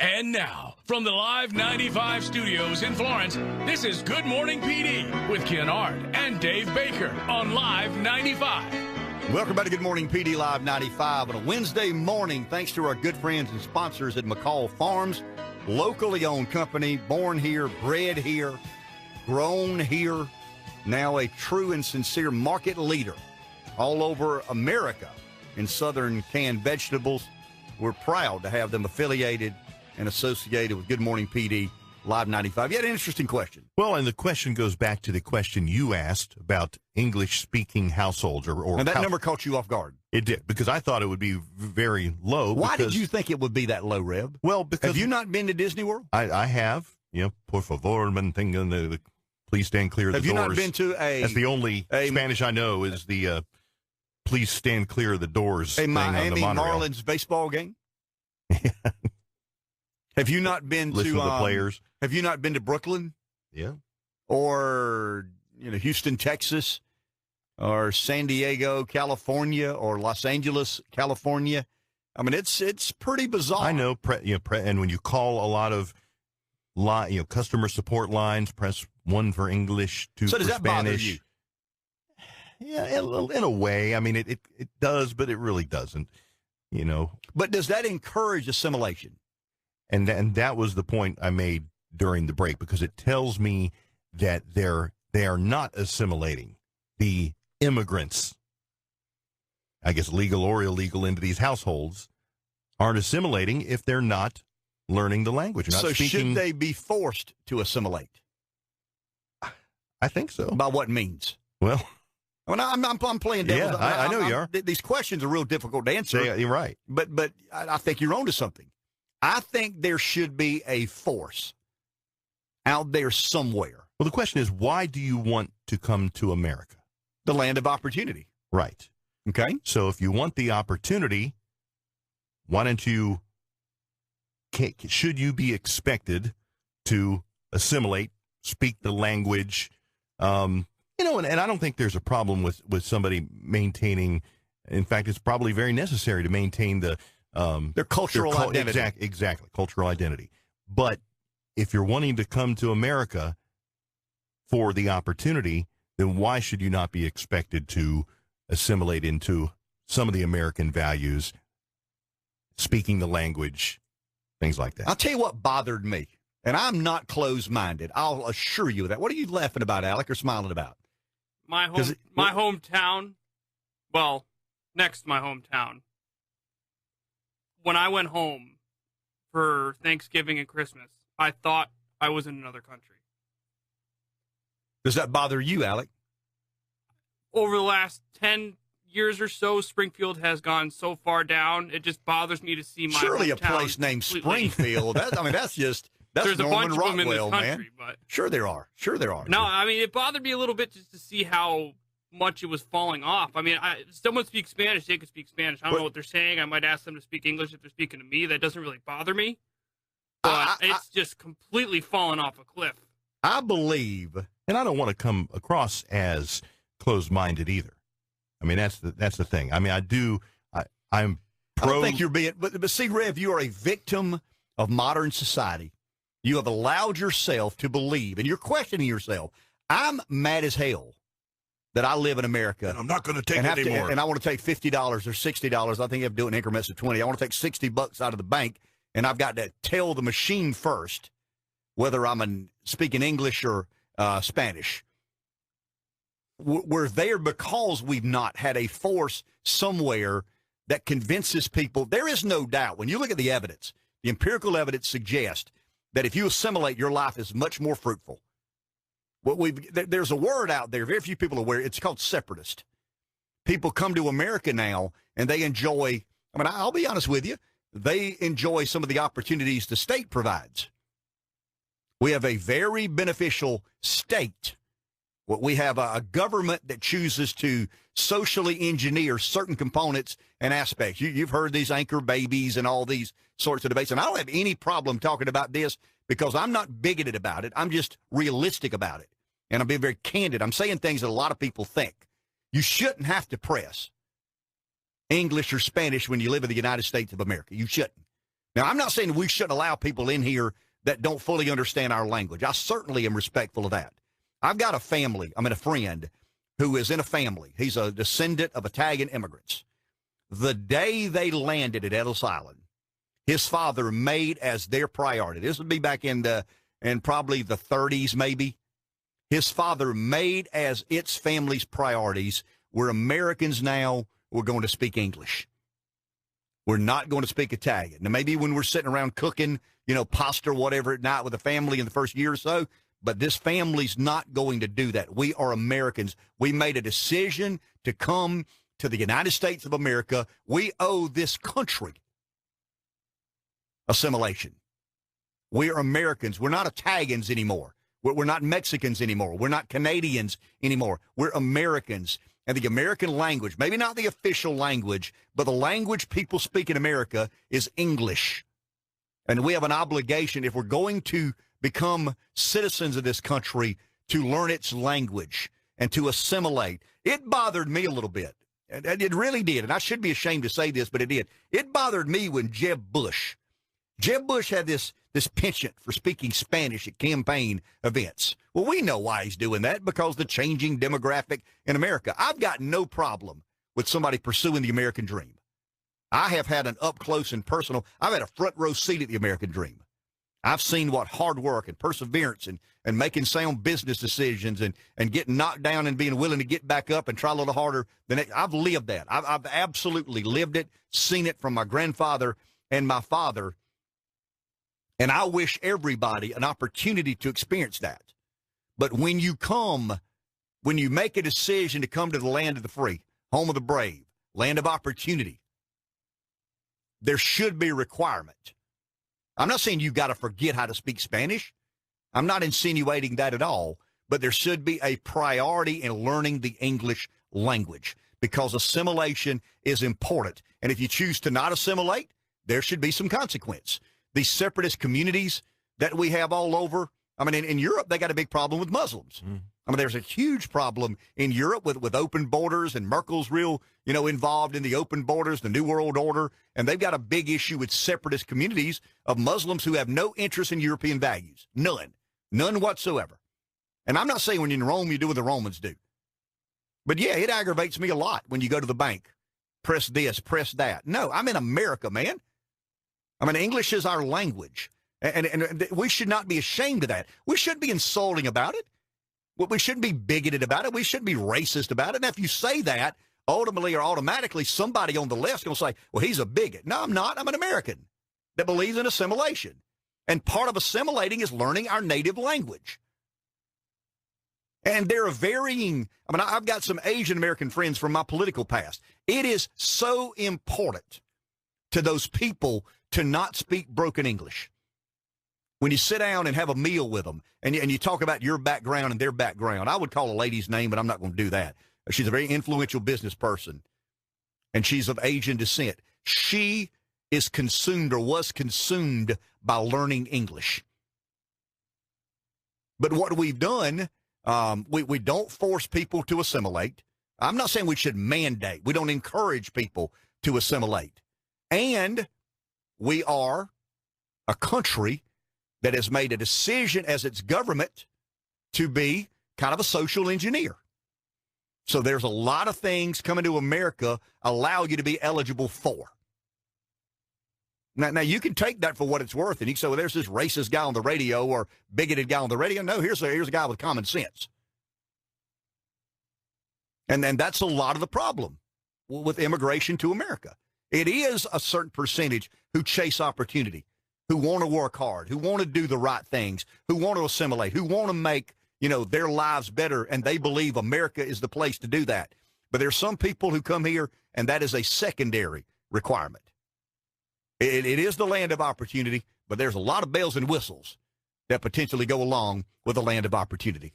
And now, from the Live 95 studios in Florence, this is Good Morning PD with Kennard and Dave Baker on Live 95. Welcome back to Good Morning PD Live 95 on a Wednesday morning. Thanks to our good friends and sponsors at McCall Farms, locally owned company, born here, bred here, grown here, now a true and sincere market leader all over America in southern canned vegetables. We're proud to have them affiliated and associated with Good Morning PD Live 95. You had an interesting question. Well, and the question goes back to the question you asked about English-speaking households. And that number caught you off guard. It did, because I thought it would be very low. Why did you think it would be that low, Rev? Well, because... Have you not been to Disney World? I have. You know, por favor, please stand clear of the doors. Have you not been to That's the only Spanish I know is the please stand clear of the doors a thing Miami on the monorail. Marlins baseball game? Have you not been Listen to the players? Have you not been to Brooklyn? Yeah. Or Houston, Texas, or San Diego, California, or Los Angeles, California? I mean, it's pretty bizarre. I know. And when you call a lot of customer support lines, press 1 for English, 2 for Spanish. So does that bother you? Yeah, in a way. I mean, it does, but it really doesn't. But does that encourage assimilation? And that was the point I made during the break, because it tells me that they are not assimilating the immigrants, I guess legal or illegal, into these households, aren't assimilating if they're not learning the language. So should they be forced to assimilate? I think so. By what means? Well, I'm playing devil's. Yeah, I know you are. These questions are real difficult to answer. Yeah, you're right. But I think you're onto something. I think there should be a force out there somewhere. Well, the question is, why do you want to come to America? The land of opportunity. Right. Okay. So if you want the opportunity, why don't you, should you be expected to assimilate, speak the language? And I don't think there's a problem with somebody maintaining. In fact, it's probably very necessary to maintain their cultural identity. Exactly, cultural identity. But if you're wanting to come to America for the opportunity, then why should you not be expected to assimilate into some of the American values, speaking the language, things like that? I'll tell you what bothered me, and I'm not closed-minded. I'll assure you of that. What are you laughing about, Alec, or smiling about? My hometown, well, next to my hometown. When I went home for Thanksgiving and Christmas, I thought I was in another country. Does that bother you, Alec? Over the last 10 years or so, Springfield has gone so far down, it just bothers me to see my Surely hometown a place named completely. Springfield. That's There's Norman a bunch Rockwell, of them in this country, man. but Sure there are. No, I mean, it bothered me a little bit just to see how much it was falling off. I mean, someone speaks Spanish, they could speak Spanish. I don't know what they're saying. I might ask them to speak English if they're speaking to me. That doesn't really bother me. But it's just completely fallen off a cliff. I believe, and I don't want to come across as closed-minded either. I mean, that's the thing. I mean, I'm pro. I don't think you're being, but see, Rev, you are a victim of modern society. You have allowed yourself to believe, and you're questioning yourself. I'm mad as hell that I live in America. And I'm not going to take it anymore. And I want to take $50 or $60. I think you have to do it in increments of 20. I want to take $60 out of the bank, and I've got to tell the machine first whether I'm speaking English or Spanish. We're there because we've not had a force somewhere that convinces people. There is no doubt. When you look at the evidence, the empirical evidence suggests that if you assimilate, your life is much more fruitful. There's a word out there, very few people are aware, it's called separatist. People come to America now, and they enjoy, I'll be honest with you, they enjoy some of the opportunities the state provides. We have a very beneficial state. We have a government that chooses to socially engineer certain components and aspects. You've heard these anchor babies and all these sorts of debates, and I don't have any problem talking about this because I'm not bigoted about it. I'm just realistic about it, and I'm being very candid. I'm saying things that a lot of people think. You shouldn't have to press English or Spanish when you live in the United States of America. You shouldn't. Now, I'm not saying we shouldn't allow people in here that don't fully understand our language. I certainly am respectful of that. I've got a friend who is in a family. He's a descendant of Italian immigrants. The day they landed at Ellis Island, his father made as their priority. This would be back in probably the 30s, maybe. His father made as its family's priorities. We're Americans now. We're going to speak English. We're not going to speak Italian. Now, maybe when we're sitting around cooking, pasta or whatever at night with the family in the first year or so, but this family's not going to do that. We are Americans. We made a decision to come to the United States of America. We owe this country assimilation. We are Americans. We're not Italians anymore. We're not Mexicans anymore. We're not Canadians anymore. We're Americans. And the American language, maybe not the official language, but the language people speak in America is English. And we have an obligation, if we're going to become citizens of this country, to learn its language and to assimilate. It bothered me a little bit. And it really did. And I should be ashamed to say this, but it did. It bothered me when Jeb Bush had this penchant for speaking Spanish at campaign events. Well, we know why he's doing that, because the changing demographic in America. I've got no problem with somebody pursuing the American dream. I have had an up close and personal, I've had a front row seat at the American dream. I've seen what hard work and perseverance and making sound business decisions and getting knocked down and being willing to get back up and try a little harder. I've lived that. I've absolutely lived it, seen it from my grandfather and my father. And I wish everybody an opportunity to experience that. But when you make a decision to come to the land of the free, home of the brave, land of opportunity, there should be a requirement. I'm not saying you've got to forget how to speak Spanish. I'm not insinuating that at all. But there should be a priority in learning the English language, because assimilation is important. And if you choose to not assimilate, there should be some consequence. These separatist communities that we have all over, in Europe, they got a big problem with Muslims. There's a huge problem in Europe with open borders, and Merkel's real, involved in the open borders, the New World Order, and they've got a big issue with separatist communities of Muslims who have no interest in European values. None whatsoever. And I'm not saying when you're in Rome, you do what the Romans do. But yeah, it aggravates me a lot when you go to the bank. Press this, press that. No, I'm in America, man. English is our language. And we should not be ashamed of that. We shouldn't be insulting about it. We shouldn't be bigoted about it. We shouldn't be racist about it. And if you say that, ultimately or automatically, somebody on the left's going to say, well, he's a bigot. No, I'm not. I'm an American that believes in assimilation. And part of assimilating is learning our native language. And there are varying, I've got some Asian American friends from my political past. It is so important to those people to not speak broken English. When you sit down and have a meal with them and you talk about your background and their background, I would call a lady's name, but I'm not going to do that. She's a very influential business person, and she's of Asian descent. She is consumed or was consumed by learning English. But what we've done, we don't force people to assimilate. I'm not saying we should mandate. We don't encourage people to assimilate. And we are a country that has made a decision as its government to be kind of a social engineer. So there's a lot of things coming to America allow you to be eligible for. Now you can take that for what it's worth, and you can say, well, there's this racist guy on the radio or bigoted guy on the radio. No, here's a guy with common sense. And that's a lot of the problem with immigration to America. It is a certain percentage who chase opportunity, who want to work hard, who want to do the right things, who want to assimilate, who want to make, their lives better, and they believe America is the place to do that. But there's some people who come here, and that is a secondary requirement. It is the land of opportunity, but there's a lot of bells and whistles that potentially go along with the land of opportunity.